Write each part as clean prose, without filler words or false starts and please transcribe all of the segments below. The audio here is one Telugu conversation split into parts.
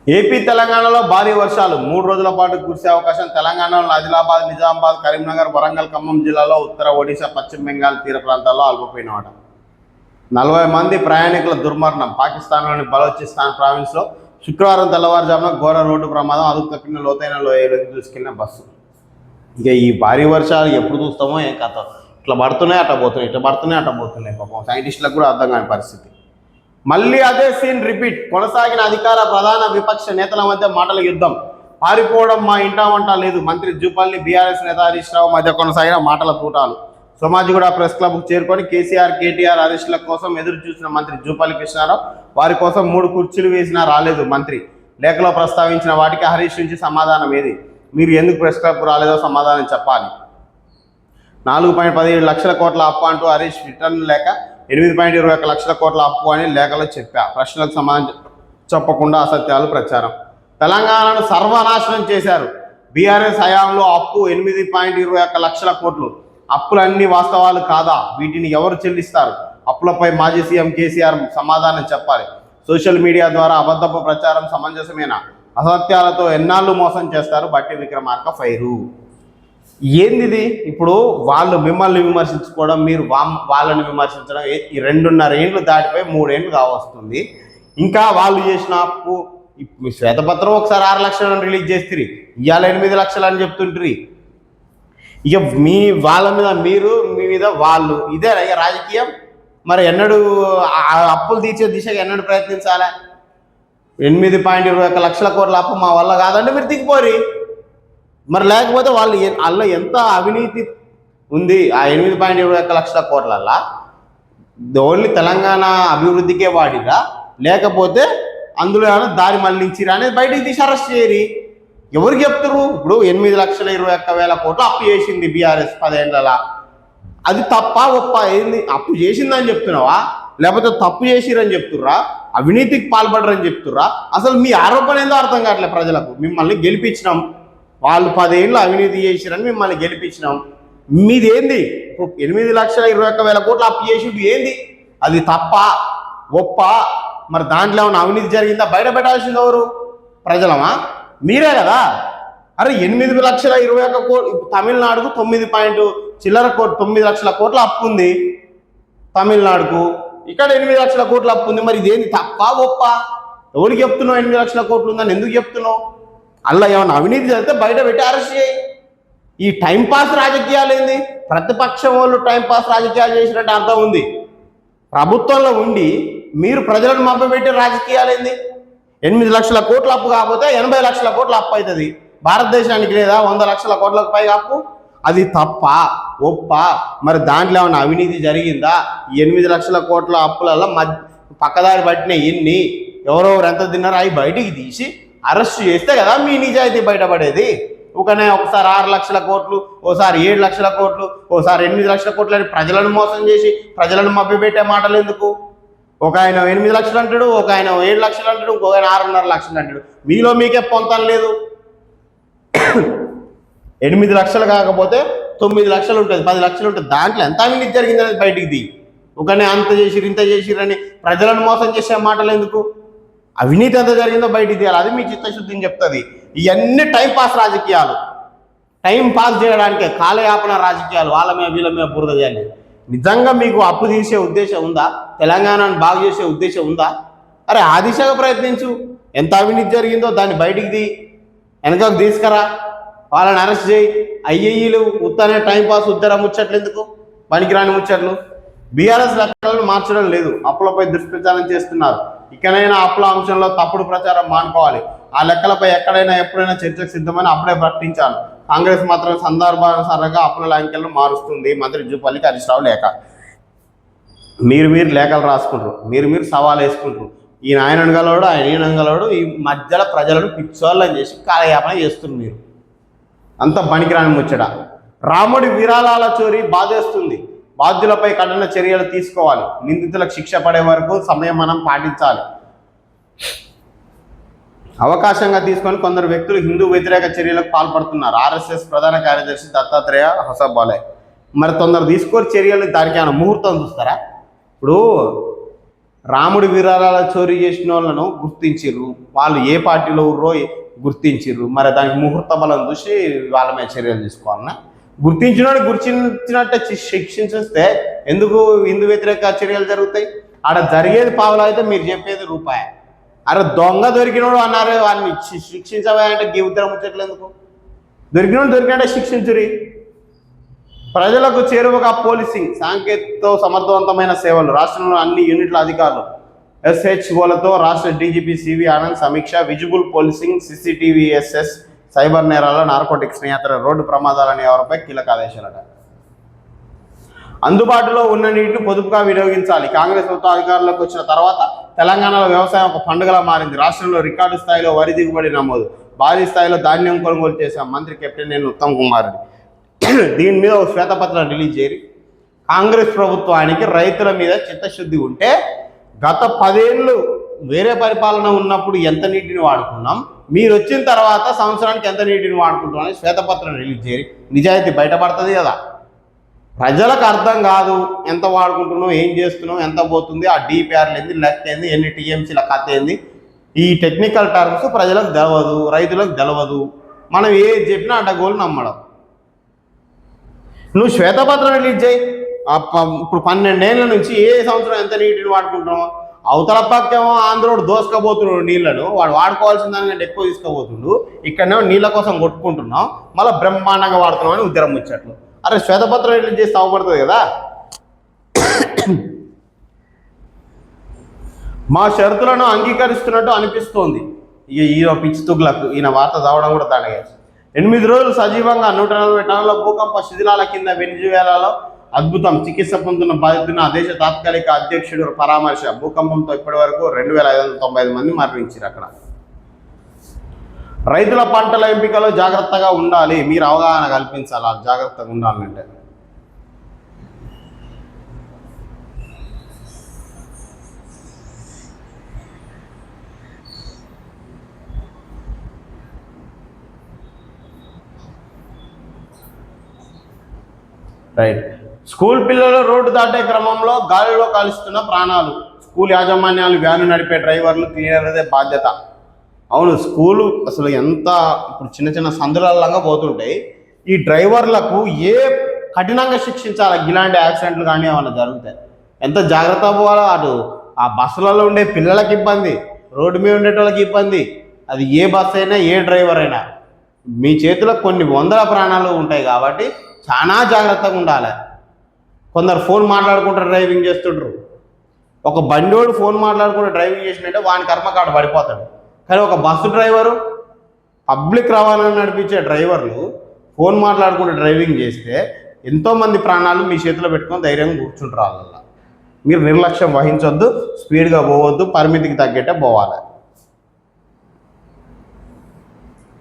ఏపీ తెలంగాణలో భారీ వర్షాలు 3 రోజుల పాటు కురిసే అవకాశం. తెలంగాణలో ఆదిలాబాద్, నిజామాబాద్, కరీంనగర్, వరంగల్, ఖమ్మం జిల్లాలో, ఉత్తర ఒడిశా, పశ్చిమ బెంగాల్ తీర ప్రాంతాల్లో అల్పపీడనం. 40 మంది ప్రయాణికుల దుర్మరణం. పాకిస్తాన్లోని బలోచిస్తాన్ ప్రావిన్స్లో శుక్రవారం తెల్లవారుజామున ఘోర రోడ్డు ప్రమాదం. అదుపు తప్పిన లోతైన లోయలోకి దూసుకెళ్లిన బస్సు. ఇక ఈ భారీ వర్షాలు ఎప్పుడు చూస్తామో ఏం కథ. ఇట్లా పడుతున్నాయి అట్లా పోతున్నాయి, ఇట్లా పడుతున్నాయి అట్లా పోతున్నాయి. పాపం సైంటిస్టులకు కూడా అర్థం కాని పరిస్థితి. మళ్ళీ అదే సీన్ రిపీట్. కొనసాగిన అధికార ప్రధాన విపక్ష నేతల మధ్య మాటల యుద్ధం. పారిపోవడం మా ఇంటా వంట లేదు. మంత్రి జూపల్లి, బీఆర్ఎస్ నేత హరీష్ రావు మధ్య కొనసాగిన మాటల తూటాలు. సోమాజిగూడ ప్రెస్ క్లబ్కు చేరుకొని కేసీఆర్, కేటీఆర్ అరెస్టుల కోసం ఎదురు చూసిన మంత్రి జూపల్లి కృష్ణారావు వారి కోసం 3 కుర్చీలు వేసినా రాలేదు మంత్రి. లేఖలో ప్రస్తావించిన వాటికి హరీష్ నుంచి సమాధానం ఏది? మీరు ఎందుకు ప్రెస్ క్లబ్కు రాలేదో సమాధానం చెప్పాలి. 4.17 లక్షల కోట్ల అప్పు అంటూ హరీష్ రిటర్న్ లేక 8.21 లక్షల కోట్ల అప్పు అని లేఖలో చెప్పా. ప్రశ్నలకు సమాధానం చెప్పకుండా అసత్యాలు ప్రచారం. తెలంగాణను సర్వనాశనం చేశారు. బీఆర్ఎస్ హయాంలో అప్పు 8.21 లక్షల కోట్లు. అప్పులన్నీ వాస్తవాలు కాదా? వీటిని ఎవరు చెల్లిస్తారు? అప్పులపై మాజీ సీఎం కేసీఆర్ సమాధానం చెప్పాలి. సోషల్ మీడియా ద్వారా అబద్ధపు ప్రచారం సమంజసమేనా? అసత్యాలతో ఎన్నాళ్ళు మోసం చేస్తారు? బట్టి విక్రమార్క ఫైరు. ఏందిది? ఇప్పుడు వాళ్ళు మిమ్మల్ని విమర్శించుకోవడం, మీరు వాళ్ళని విమర్శించడం, ఈ 2.5 ఏళ్ళు దాటిపోయి 3 ఏళ్ళు కావస్తుంది. ఇంకా వాళ్ళు చేసిన అప్పు. శ్వేతపత్రం ఒకసారి 6 లక్షలను రిలీజ్ చేస్తుంది, ఇవాళ 8 లక్షలు అని చెప్తుంటారు. ఇక వాళ్ళ మీద మీరు, మీ మీద వాళ్ళు, ఇదే ఇక రాజకీయం. మరి ఎన్నడూ అప్పులు తీర్చే దిశగా ఎన్నడూ ప్రయత్నించాలా? 8.21 లక్షల కోట్ల అప్పు మా వల్ల కాదంటే మీరు దిగిపోరి. మరి లేకపోతే వాళ్ళ ఎంత అవినీతి ఉంది ఆ 8.21 లక్షల కోట్లల్లా? ఓన్లీ తెలంగాణ అభివృద్ధికే వాడిరా, లేకపోతే అందులో ఏమైనా దారి మళ్లించిరా అనేది బయటికి తీసి అరెస్ట్ చేయరి. ఎవరికి చెప్తారు? ఇప్పుడు 8,21,000 కోట్లు అప్పు చేసింది బీఆర్ఎస్ 10 ఏళ్ళలా. అది తప్ప ఒప్ప ఏంది? అప్పు చేసిందని చెప్తున్నావా, లేకపోతే తప్పు చేసిరని చెప్తుర్రా, అవినీతికి పాల్పడరని చెప్తుర్రా? అసలు మీ ఆరోపణ ఏందో అర్థం కావట్లేదు ప్రజలకు. మిమ్మల్ని గెలిపించినాం, వాళ్ళు 10 ఏళ్ళు అవినీతి చేసిరని మిమ్మల్ని గెలిపించినాం. మీదేంది? 8,21,000 కోట్లు అప్పు చేసి ఏంది? అది తప్ప ఒప్ప? మరి దాంట్లో ఏమైనా అవినీతి జరిగిందా? బయట పెట్టాల్సింది ఎవరు? ప్రజలమా? మీరే కదా. అరే 8,21,000 కోట్లు. తమిళనాడుకు 9 లక్షల కోట్ల అప్పు ఉంది తమిళనాడుకు. ఇక్కడ 8 లక్షల కోట్ల అప్పు ఉంది. మరి ఇదేంది? తప్ప ఒప్ప? ఎవరికి చెప్తున్నావు 8 లక్షల కోట్లు ఉందని? ఎందుకు చెప్తున్నావు? అలా ఏమన్నా అవినీతి జరిగితే బయట పెట్టి అరెస్ట్ చేయి. ఈ టైంపాస్ రాజకీయాలు ఏంది? ప్రతిపక్షం వాళ్ళు టైంపాస్ రాజకీయాలు చేసినట్టు అర్థం ఉంది. ప్రభుత్వంలో ఉండి మీరు ప్రజలను మభ్యపెట్టే రాజకీయాలు ఏంది? 8 లక్షల కోట్ల అప్పు కాకపోతే 80 లక్షల కోట్ల అప్పు అవుతుంది. భారతదేశానికి లేదా 100 లక్షల కోట్లకు పైగా అప్పు? అది తప్ప ఒప్ప? మరి దాంట్లో ఏమన్నా అవినీతి జరిగిందా? 8 లక్షల కోట్ల అప్పులలో పక్కదారి పట్టిన ఎన్ని, ఎవరెవరు ఎంత తిన్నారో అవి బయటికి తీసి అరెస్ట్ చేస్తే కదా మీ నిజాయితీ బయటపడేది. ఒకసారి 6 లక్షల కోట్లు, ఓసారి 7 లక్షల కోట్లు, ఓసారి 8 లక్షల కోట్లు అని ప్రజలను మోసం చేసి ప్రజలను మభ్యపెట్టే మాటలు ఎందుకు? ఒక ఆయన 8 లక్షలు అంటాడు, ఒక ఆయన 7 లక్షలు అంటాడు, ఇంకొక ఆయన 6.5 లక్షలు అంటాడు. మీలో మీకే పొంతం లేదు. 8 లక్షలు కాకపోతే 9 లక్షలు ఉంటుంది, 10 లక్షలు ఉంటుంది. దాంట్లో ఎంత అవినీతి జరిగిందనేది బయటికి దిగి ఒకనే అంత చేసిరు ఇంత చేసిరని ప్రజలను మోసం చేసే మాటలు ఎందుకు? అవినీతి ఎంత జరిగిందో బయటికి తీయాలి. అది మీ చిత్తశుద్ధిని చెప్తుంది. ఇవన్నీ టైంపాస్ రాజకీయాలు, టైం పాస్ చేయడానికే కాలయాపన రాజకీయాలు. వాళ్ళ మీద వీళ్ళ మీద బురద చేయాలి. నిజంగా మీకు అప్పు తీసే ఉద్దేశం ఉందా? తెలంగాణను బాగు చేసే ఉద్దేశం ఉందా? అరే ఆ దిశగా ప్రయత్నించు. ఎంత అవినీతి జరిగిందో దాన్ని బయటికి వెనకకు తీసుకురా. వాళ్ళని అరెస్ట్ చేయి. ఐఏఈలు ఉత్తనే టైంపాస్ ఉద్దర ముచ్చట్లు ఎందుకు? పనికిరాని ముచ్చట్లు. బీఆర్ఎస్ లెక్కలను మార్చడం లేదు, అప్పులపై దుష్ప్రచారం చేస్తున్నారు. ఇకనైనా అప్పుల అంశంలో తప్పుడు ప్రచారం మానుకోవాలి. ఆ లెక్కలపై ఎక్కడైనా ఎప్పుడైనా చర్చకు సిద్ధమని అప్పుడే ప్రకటించాను. కాంగ్రెస్ మాత్రం సందర్భానుసారంగా అప్పుల అంకెలను మారుస్తుంది. మంత్రి జూపల్లికి హరీష్ రావు లేఖ. మీరు లేఖలు రాసుకుంటారు, మీరు సవాల్ వేసుకుంటారు. ఈయన ఆయన గలవాడు, ఆయన ఈయన గలవాడు. ఈ మధ్యలో ప్రజలను పిచ్చోళ్ళని చేసి కాలయాపన చేస్తున్నారు. మీరు అంత పనికిరాని ముచ్చట. రాముడి విరాళాల చోరీ బాధేస్తుంది. బాధ్యులపై కఠిన చర్యలు తీసుకోవాలి. నిందితులకు శిక్ష పడే వరకు సంయమనం పాటించాలి. అవకాశంగా తీసుకొని కొందరు వ్యక్తులు హిందూ వ్యతిరేక చర్యలకు పాల్పడుతున్నారు. ఆర్ఎస్ఎస్ ప్రధాన కార్యదర్శి దత్తాత్రేయ హొసబాలే. మరి తొందర తీసుకొని చర్యలు, దానికి ఏమైనా ముహూర్తం చూస్తారా? ఇప్పుడు రాముడి విరాళాల చోరీ చేసిన వాళ్ళను గుర్తించిర్రు, వాళ్ళు ఏ పార్టీలో ఉర్రో గుర్తించిర్రు. మరి దానికి ముహూర్త బలం చూసి వాళ్ళ మీద చర్యలు తీసుకోవాలన్నా? గుర్తించినోడు గుర్తించినట్టే శిక్షించేస్తే ఎందుకు హిందూ వ్యతిరేక చర్యలు జరుగుతాయి? ఆడ జరిగేది పావులు అయితే మీరు చెప్పేది రూపాయి. అరే దొంగ దొరికినోడు అన్నారు వాడిని శిక్షించవాలంటే ఉత్తరం ముచ్చట్లు ఎందుకు? దొరికినట్టే శిక్షించురి. ప్రజలకు చేరువగా పోలీసింగ్ సాంకేతికతో సమర్థవంతమైన సేవలు. రాష్ట్రంలో అన్ని యూనిట్ల అధికారులు ఎస్హెచ్ఓలతో రాష్ట్ర డీజీపీ సివి ఆనంద్ సమీక్ష. Visible policing, CCTV, SS, cyber నేరాల, నార్కోటిక్స్ నియంత్రణ, రోడ్డు ప్రమాదాల నివారణపై కీలక ఆదేశాలట. అందుబాటులో ఉన్న నీటిని పొదుపుగా వినియోగించాలి. కాంగ్రెస్ ప్రభుత్వం అధికారంలోకి వచ్చిన తర్వాత తెలంగాణలో వ్యవసాయం ఒక పండుగలా మారింది. రాష్ట్రంలో రికార్డు స్థాయిలో వరి దిగుబడి నమోదు, భారీ స్థాయిలో ధాన్యం కొనుగోలు చేశాం. మంత్రి కెప్టెన్ ఉత్తమ్ కుమార్ రెడ్డి దీని మీద ఒక శ్వేతపత్రం రిలీజ్ చేసి కాంగ్రెస్ ప్రభుత్వానికి రైతుల మీద చిత్తశుద్ధి ఉంటే గత 10 ఏళ్ళు వేరే పరిపాలన ఉన్నప్పుడు ఎంత నీటిని వాడుకున్నాం, మీరు వచ్చిన తర్వాత సంవత్సరానికి ఎంత నీటిని వాడుకుంటాం అని శ్వేతపత్రం రిలీజ్ చేసి నిజాయితీ బయటపడుతుంది కదా. ప్రజలకు అర్థం కాదు ఎంత వాడుకుంటున్నాం, ఏం చేస్తున్నాం, ఎంత పోతుంది, ఆ డిపిఆర్లు ఏంది, లెక్క ఏంది, ఎన్ని టీఎంసీల కథ ఏంది, ఈ టెక్నికల్ టర్మ్స్ ప్రజలకు తెలవదు, రైతులకు తెలవదు. మనం ఏది చెప్పినా అడ్డగోలు నమ్మడం. నువ్వు శ్వేతపత్రం రిలీజ్ చేయి. ఇప్పుడు 12 ఏళ్ళ నుంచి ఏ సంవత్సరం ఎంత నీటిని వాడుకుంటున్నావు? అవతల పక్కేమో ఆంధ్రోడు దోసుకపోతున్నాడు నీళ్లను, వాడు వాడుకోవాల్సిన దానికంటే ఎక్కువ తీసుకుపోతుండు. ఇక్కడనేమో నీళ్ళ కోసం కొట్టుకుంటున్నాం, మళ్ళీ బ్రహ్మాండంగా వాడుతున్నాం అని ఉద్యమం ఇచ్చట్లు. అరే శ్వేతపత్రం రిలీజ్ చేసి అవపడుతుంది కదా. మా షరతులను అంగీకరిస్తున్నట్టు అనిపిస్తోంది. ఈయన పిచ్చి తుగ్లకు ఈయన వార్త చదవడం కూడా దండగా. 8 రోజులు సజీవంగా 140 టన్నుల భూకంప శిథిలాల కింద వెనిజువేలాలో అద్భుతం. చికిత్స పొందుతున్న బాధితున్న ఆ దేశ తాత్కాలిక అధ్యక్షుడు పరామర్శ. భూకంపంతో ఇప్పటి వరకు 2595 మంది మరణించారు. అక్కడ రైతుల పంటల ఎంపికలో జాగ్రత్తగా ఉండాలి. మీరు అవగాహన కల్పించాలి జాగ్రత్తగా ఉండాలంటే. రైట్. స్కూల్ పిల్లలు రోడ్డు దాటే క్రమంలో గాలిలో కాలుస్తున్న ప్రాణాలు. స్కూల్ యాజమాన్యాలు, వ్యాను నడిపే డ్రైవర్లు తీయనదే బాధ్యత. అవును, స్కూలు అసలు ఎంత ఇప్పుడు చిన్న చిన్న సందులలాగా పోతుంటాయి. ఈ డ్రైవర్లకు ఏ కఠినంగా శిక్షించాలి? ఇలాంటి యాక్సిడెంట్లు కానీ ఏమైనా జరుగుతాయి ఎంత జాగ్రత్త పోవాలో. అటు ఆ బస్సులలో ఉండే పిల్లలకి ఇబ్బంది, రోడ్డు మీద ఉండేటోళ్ళకి ఇబ్బంది. అది ఏ బస్సు అయినా ఏ డ్రైవర్ అయినా మీ చేతిలో కొన్ని వందల ప్రాణాలు ఉంటాయి కాబట్టి చాలా జాగ్రత్తగా ఉండాలి. కొందరు ఫోన్ మాట్లాడుకుంటూ డ్రైవింగ్ చేస్తుండ్రు. ఒక బండోడు ఫోన్ మాట్లాడుకుంటూ డ్రైవింగ్ చేసినట్టే వాని కర్మకాడు పడిపోతాడు. కానీ ఒక బస్సు డ్రైవరు, పబ్లిక్ రవాణా నడిపించే డ్రైవర్లు ఫోన్ మాట్లాడుకుంటూ డ్రైవింగ్ చేస్తే ఎంతోమంది ప్రాణాలు మీ చేతిలో పెట్టుకొని ధైర్యంగా కూర్చుంటారు. వాళ్ళ మీరు నిర్లక్ష్యం వహించొద్దు, స్పీడ్గా పోవద్దు, పరిమితికి తగ్గట్టే పోవాలి.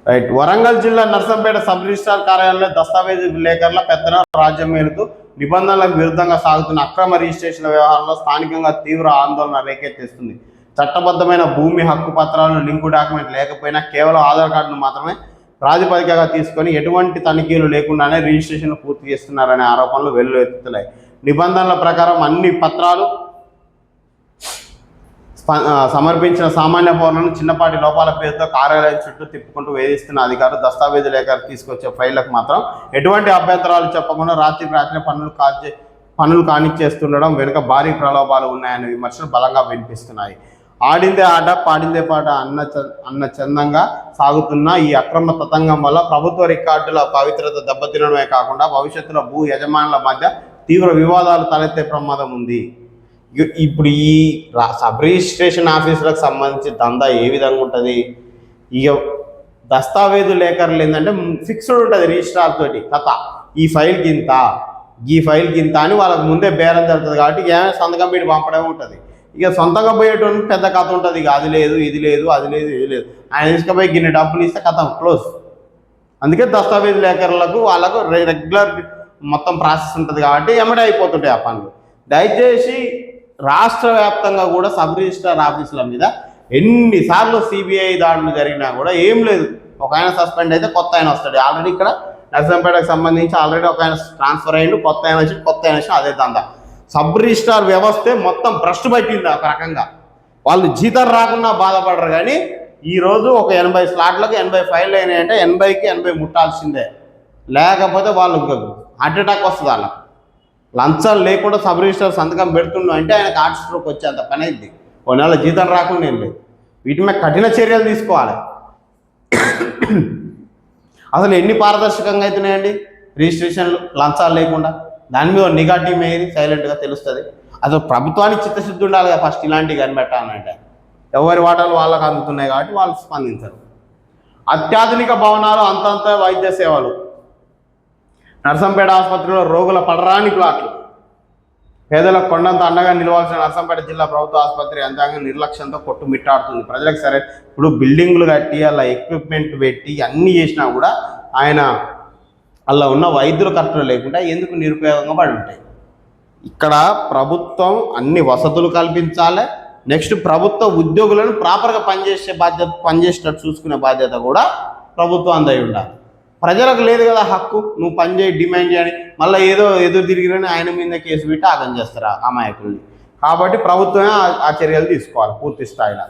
రైట్. వరంగల్ జిల్లా నర్సంపేట సబ్ రిజిస్ట్రార్ కార్యాలయంలో దస్తావేజు విలేకరుల పెద్దన రాజ్యం మేలుతూ నిబంధనలకు విరుద్ధంగా సాగుతున్న అక్రమ రిజిస్ట్రేషన్ల వ్యవహారంలో స్థానికంగా తీవ్ర ఆందోళన రేకెత్తిస్తుంది. చట్టబద్ధమైన భూమి హక్కు పత్రాలను, లింకు డాక్యుమెంట్ లేకపోయినా కేవలం ఆధార్ కార్డును మాత్రమే ప్రాతిపదికగా తీసుకొని ఎటువంటి తనిఖీలు లేకుండానే రిజిస్ట్రేషన్లు పూర్తి చేస్తున్నారనే ఆరోపణలు వెల్లువెత్తుతున్నాయి. నిబంధనల ప్రకారం అన్ని పత్రాలు సమర్పించిన సామాన్య పౌరులను చిన్నపాటి లోపాల పేరుతో కార్యాలయం చుట్టూ తిప్పుకుంటూ వేధిస్తున్న అధికారులు దస్తావేజు లేఖలు తీసుకొచ్చే ఫైళ్లకు మాత్రం ఎటువంటి అభ్యంతరాలు చెప్పకుండా రాత్రి పనులు కానిచ్చేస్తుండడం వెనుక భారీ ప్రలోభాలు ఉన్నాయనే విమర్శలు బలంగా వినిపిస్తున్నాయి. ఆడిందే ఆట, పాడిందే పాట అన్న చందంగా సాగుతున్న ఈ అక్రమ తతంగం వల్ల ప్రభుత్వ రికార్డుల పవిత్రత దెబ్బతినడమే కాకుండా భవిష్యత్తులో భూ యజమానుల మధ్య తీవ్ర వివాదాలు తలెత్తే ప్రమాదం ఉంది. ఇప్పుడు ఈ సబ్ రిజిస్ట్రేషన్ ఆఫీసులకు సంబంధించి దందా ఏ విధంగా ఉంటుంది? ఇక దస్తావేజు లేఖర్లు ఏంటంటే ఫిక్స్డ్ ఉంటుంది రిజిస్ట్రార్ తోటి కథ. ఈ ఫైల్కి ఇంత, ఈ ఫైల్కి ఇంత అని వాళ్ళకి ముందే బేరం జరుగుతుంది కాబట్టి ఏమైనా సంతకం పెట్టి పంపడమే ఉంటుంది. ఇక సొంతంగా పోయేటువంటి పెద్ద కథ ఉంటుంది. ఇక అది లేదు, ఇది లేదు, అది లేదు, ఇది లేదు. ఆయన తీసుకుపోయి గిన్నె డబ్బులు ఇస్తే కథ క్లోజ్. అందుకే దస్తావేజు లేఖర్లకు వాళ్ళకు రెగ్యులర్ మొత్తం ప్రాసెస్ ఉంటుంది కాబట్టి ఎమ్మడే అయిపోతుంటాయి ఆ పనులు. దయచేసి రాష్ట్ర వ్యాప్తంగా కూడా సబ్ రిజిస్ట్రార్ ఆఫీసుల మీద ఎన్నిసార్లు సిబిఐ దాడులు జరిగినా కూడా ఏం లేదు. ఒక ఆయన సస్పెండ్ అయితే కొత్త ఆయన వస్తాడు. ఆల్రెడీ ఇక్కడ నర్సంపేటకు సంబంధించి ఆల్రెడీ ఒక ఆయన ట్రాన్స్ఫర్ అయ్యిండు, కొత్త ఆయన వచ్చి అదే దందా. సబ్ రిజిస్ట్రార్ వ్యవస్థే మొత్తం భ్రష్టు పట్టింది ఒక రకంగా. వాళ్ళు జీతం రాకుండా బాధపడరు, కానీ ఈరోజు ఒక 80 స్లాట్లకు 80 ఫైళ్ళు అయినాయంటే 80కి 80 ముట్టాల్సిందే, లేకపోతే వాళ్ళు హార్ట్ అటాక్ వస్తుంది. వాళ్ళకి లంచాలు లేకుండా సబ్ రిజిస్ట్రార్ సంతకం పెడుతుండు అంటే ఆయనకు హార్ట్ స్ట్రోక్ వచ్చేంత పని అయింది. కొన్ని నెలల జీతం రాకుండా ఏం లేదు. వీటి మీద కఠిన చర్యలు తీసుకోవాలి. అసలు ఎన్ని పారదర్శకంగా అవుతున్నాయండి రిజిస్ట్రేషన్లు లంచాలు లేకుండా? దాని మీద నిఘా టీం వేయది, సైలెంట్గా తెలుస్తుంది. అసలు ప్రభుత్వానికి చిత్తశుద్ధి ఉండాలి కదా ఫస్ట్ ఇలాంటివి కనిపెట్టాలంటే. ఎవరి వాటాలు వాళ్ళకు అందుతున్నాయి కాబట్టి వాళ్ళు స్పందించరు. అత్యాధునిక భవనాలు, అంతంత వైద్య సేవలు. నర్సంపేట ఆసుపత్రిలో రోగుల పడరాని ప్లాట్లు. పేదలకు కొండంత అండగా నిలవాల్సిన నర్సంపేట జిల్లా ప్రభుత్వ ఆసుపత్రి యంత్రాంగం నిర్లక్ష్యంతో కొట్టుమిట్టాడుతుంది. ప్రజలకు సరే ఇప్పుడు బిల్డింగులు కట్టి అలా ఎక్విప్మెంట్ పెట్టి అన్నీ చేసినా కూడా ఆయన అలా ఉన్న వైద్యులు కరెక్ట్గా లేకుండా ఎందుకు నిరుపయోగంగా పడి ఉంటాయి. ఇక్కడ ప్రభుత్వం అన్ని వసతులు కల్పించాలి. నెక్స్ట్ ప్రభుత్వ ఉద్యోగులను ప్రాపర్గా పనిచేసేటట్టు చూసుకునే బాధ్యత కూడా ప్రభుత్వం అందయి ఉండాలి. ప్రజలకు లేదు కదా హక్కు, నువ్వు పని చేయి, డిమాండ్ చేయని, మళ్ళీ ఏదో ఎదురు తిరిగిరని ఆయన మీద కేసు పెట్టి ఆగం చేస్తారు అమాయకుల్ని. కాబట్టి ప్రభుత్వమే ఆ చర్యలు తీసుకోవాలి పూర్తి స్థాయిలో.